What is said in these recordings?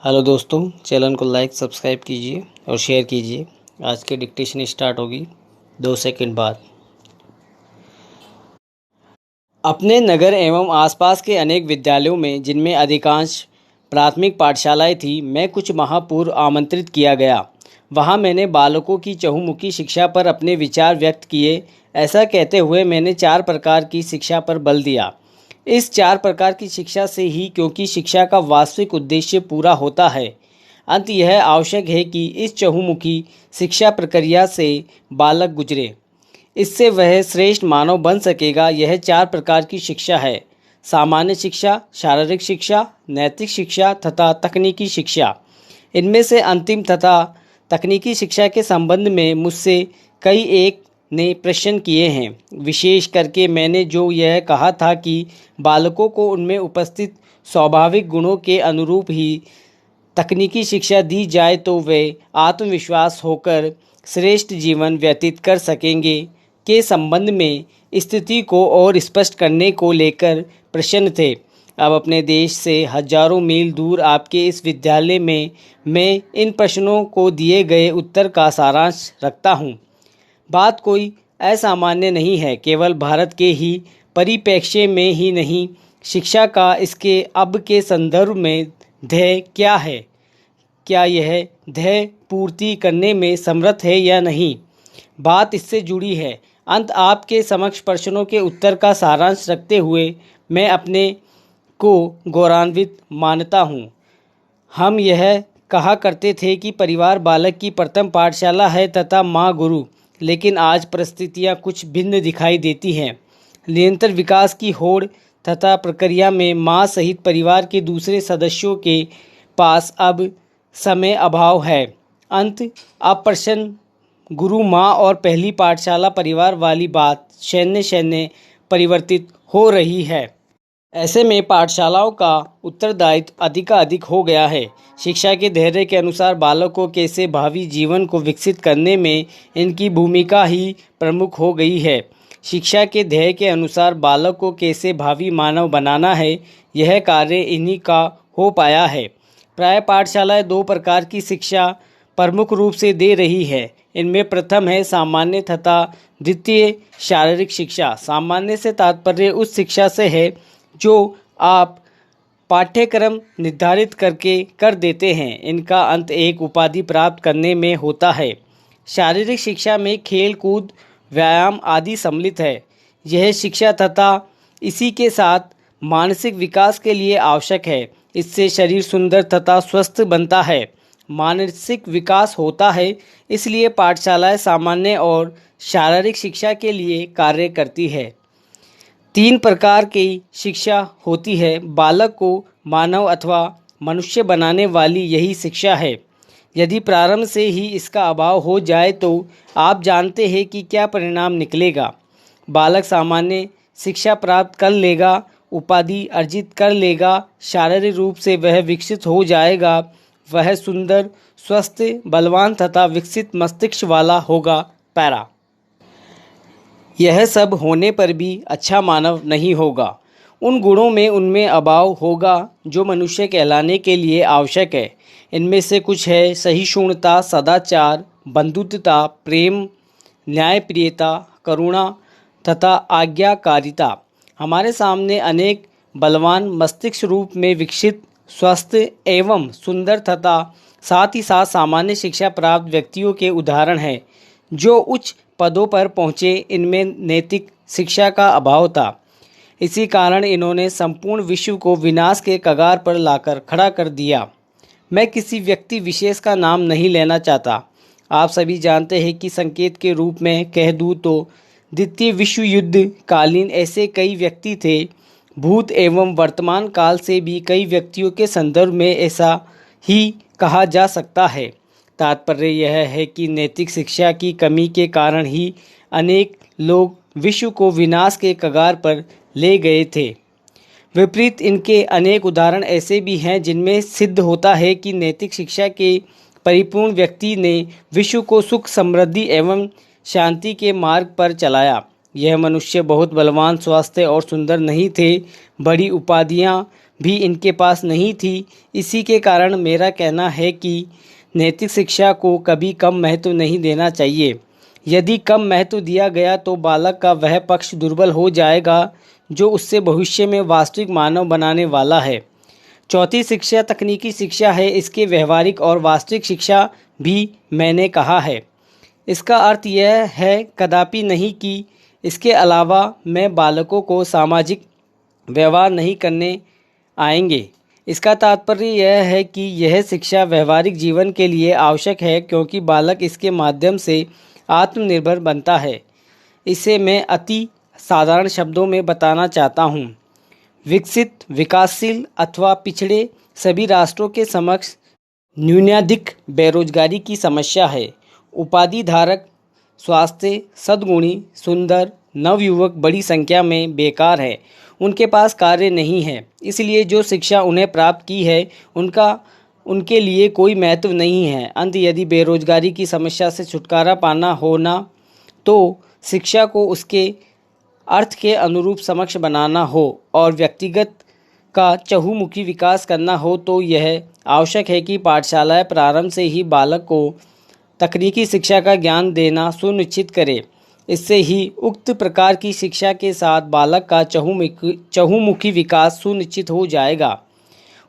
Hello दोस्तों, channel को like subscribe कीजिए और शेयर कीजिए। आज की डिक्टेशन स्टार्ट होगी 2 सेकंड बाद। अपने नगर एवं आसपास के अनेक विद्यालयों में, जिनमें अधिकांश प्राथमिक पाठशालाएं थी, मैं कुछ माह पूर्व आमंत्रित किया गया। वहां मैंने बालकों की चहुमुखी शिक्षा पर अपने विचार व्यक्त किए। ऐसा कहते हुए मैंने 4 प्रकार की शिक्षा पर बल दिया। इस 4 प्रकार की शिक्षा से ही, क्योंकि शिक्षा का वास्तविक उद्देश्य पूरा होता है, अंत यह आवश्यक है कि इस चहुमुखी शिक्षा प्रक्रिया से बालक गुजरे। इससे वह श्रेष्ठ मानव बन सकेगा। यह 4 प्रकार की शिक्षा है: सामान्य शिक्षा, शारीरिक शिक्षा, नैतिक शिक्षा तथा तकनीकी शिक्षा। इनमें से अंतिम तथा तकनीकी शिक्षा के संबंध में मुझसे कई एक ने प्रश्न किए हैं। विशेष करके मैंने जो यह कहा था कि बालकों को उनमें उपस्थित स्वाभाविक गुणों के अनुरूप ही तकनीकी शिक्षा दी जाए तो वे आत्मविश्वास होकर श्रेष्ठ जीवन व्यतीत कर सकेंगे के संबंध में स्थिति को और स्पष्ट करने को लेकर प्रश्न थे। अब अपने देश से हजारों मील दूर आपके इस विद्यालय में मैं इन प्रश्नों को दिए गए उत्तर का सारांश रखता हूँ। बात कोई असामान्य नहीं है। केवल भारत के ही परिप्रेक्ष्य में ही नहीं, शिक्षा का इसके अब के संदर्भ में ध्येय क्या है, क्या यह ध्येय पूर्ति करने में समर्थ है या नहीं, बात इससे जुड़ी है। अंत आपके समक्ष प्रश्नों के उत्तर का सारांश रखते हुए मैं अपने को गौरवान्वित मानता हूँ। हम यह कहा करते थे कि परिवार बालक की प्रथम पाठशाला है तथा माँ गुरु, लेकिन आज परिस्थितियाँ कुछ भिन्न दिखाई देती हैं। निरंतर विकास की होड़ तथा प्रक्रिया में माँ सहित परिवार के दूसरे सदस्यों के पास अब समय अभाव है। अंत अब प्रश्न गुरु माँ और पहली पाठशाला परिवार वाली बात शून्य परिवर्तित हो रही है। ऐसे में पाठशालाओं का उत्तरदायित्व अधिकाधिक हो गया है। शिक्षा के धैर्य के अनुसार बालकों के से भावी जीवन को विकसित करने में इनकी भूमिका ही प्रमुख हो गई है। शिक्षा के ध्येय के अनुसार बालक को कैसे भावी मानव बनाना है, यह कार्य इन्हीं का हो पाया है। प्राय पाठशालाएं 2 प्रकार की शिक्षा प्रमुख रूप से दे रही है। इनमें प्रथम है सामान्य तथा द्वितीय शारीरिक शिक्षा। सामान्य से तात्पर्य उस शिक्षा से है जो आप पाठ्यक्रम निर्धारित करके कर देते हैं। इनका अंत एक उपाधि प्राप्त करने में होता है। शारीरिक शिक्षा में खेल कूद, व्यायाम आदि सम्मिलित है। यह शिक्षा तथा इसी के साथ मानसिक विकास के लिए आवश्यक है। इससे शरीर सुंदर तथा स्वस्थ बनता है, मानसिक विकास होता है। इसलिए पाठशालाएं सामान्य और शारीरिक शिक्षा के लिए कार्य करती है। 3 प्रकार की शिक्षा होती है। बालक को मानव अथवा मनुष्य बनाने वाली यही शिक्षा है। यदि प्रारंभ से ही इसका अभाव हो जाए तो आप जानते हैं कि क्या परिणाम निकलेगा। बालक सामान्य शिक्षा प्राप्त कर लेगा, उपाधि अर्जित कर लेगा, शारीरिक रूप से वह विकसित हो जाएगा, वह सुंदर, स्वस्थ, बलवान तथा विकसित मस्तिष्क वाला होगा। पैरा। यह सब होने पर भी अच्छा मानव नहीं होगा। उन गुणों में उनमें अभाव होगा जो मनुष्य कहलाने के लिए आवश्यक है। इनमें से कुछ है सहिष्णुता, सदाचार, बंधुत्वता, प्रेम, न्यायप्रियता, करुणा तथा आज्ञाकारिता। हमारे सामने अनेक बलवान, मस्तिष्क रूप में विकसित, स्वस्थ एवं सुंदर तथा साथ ही साथ सामान्य शिक्षा प्राप्त व्यक्तियों के उदाहरण हैं जो उच्च पदों पर पहुँचे। इनमें नैतिक शिक्षा का अभाव था। इसी कारण इन्होंने संपूर्ण विश्व को विनाश के कगार पर लाकर खड़ा कर दिया। मैं किसी व्यक्ति विशेष का नाम नहीं लेना चाहता। आप सभी जानते हैं कि संकेत के रूप में कह दूँ तो द्वितीय विश्व युद्ध कालीन ऐसे कई व्यक्ति थे। भूत एवं वर्तमान काल से भी कई व्यक्तियों के संदर्भ में ऐसा ही कहा जा सकता है। तात्पर्य यह है कि नैतिक शिक्षा की कमी के कारण ही अनेक लोग विश्व को विनाश के कगार पर ले गए थे। विपरीत इनके अनेक उदाहरण ऐसे भी हैं जिनमें सिद्ध होता है कि नैतिक शिक्षा के परिपूर्ण व्यक्ति ने विश्व को सुख, समृद्धि एवं शांति के मार्ग पर चलाया। यह मनुष्य बहुत बलवान, स्वस्थ और सुंदर नहीं थे, बड़ी उपाधियां भी इनके पास नहीं थी। इसी के कारण मेरा कहना है कि नैतिक शिक्षा को कभी कम महत्व नहीं देना चाहिए। यदि कम महत्व दिया गया तो बालक का वह पक्ष दुर्बल हो जाएगा जो उससे भविष्य में वास्तविक मानव बनाने वाला है। चौथी शिक्षा तकनीकी शिक्षा है। इसके व्यवहारिक और वास्तविक शिक्षा भी मैंने कहा है। इसका अर्थ यह है कदापि नहीं कि इसके अलावा मैं बालकों को सामाजिक व्यवहार नहीं करने आएंगे। इसका तात्पर्य यह है कि यह शिक्षा व्यवहारिक जीवन के लिए आवश्यक है, क्योंकि बालक इसके माध्यम से आत्मनिर्भर बनता है। इसे मैं अति साधारण शब्दों में बताना चाहता हूँ। विकसित, विकासशील अथवा पिछड़े सभी राष्ट्रों के समक्ष न्यूनाधिक बेरोजगारी की समस्या है। उपाधि धारक, स्वास्थ्य, सद्गुणी, सुंदर नवयुवक बड़ी संख्या में बेकार है। उनके पास कार्य नहीं है, इसलिए जो शिक्षा उन्हें प्राप्त की है उनके लिए कोई महत्व नहीं है। अंत यदि बेरोजगारी की समस्या से छुटकारा पाना होना तो शिक्षा को उसके अर्थ के अनुरूप समक्ष बनाना हो और व्यक्तिगत का चहुमुखी विकास करना हो तो यह आवश्यक है कि पाठशालाएं प्रारंभ से ही बालक को तकनीकी शिक्षा का ज्ञान देना सुनिश्चित करें। इससे ही उक्त प्रकार की शिक्षा के साथ बालक का चहुमुखी विकास सुनिश्चित हो जाएगा,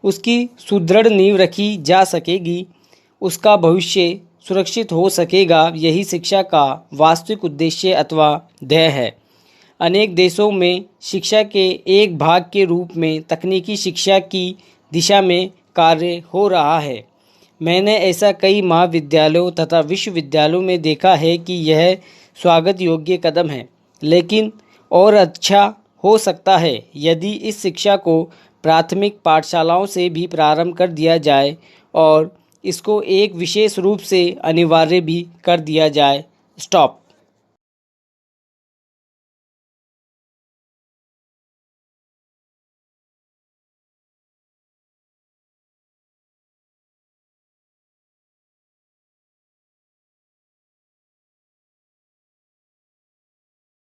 उसकी सुदृढ़ नींव रखी जा सकेगी, उसका भविष्य सुरक्षित हो सकेगा। यही शिक्षा का वास्तविक उद्देश्य अथवा ध्येय है। अनेक देशों में शिक्षा के एक भाग के रूप में तकनीकी शिक्षा की दिशा में कार्य हो रहा है। मैंने ऐसा कई महाविद्यालयों तथा विश्वविद्यालयों में देखा है कि यह स्वागत योग्य कदम है, लेकिन और अच्छा हो सकता है यदि इस शिक्षा को प्राथमिक पाठशालाओं से भी प्रारंभ कर दिया जाए और इसको एक विशेष रूप से अनिवार्य भी कर दिया जाए। स्टॉप।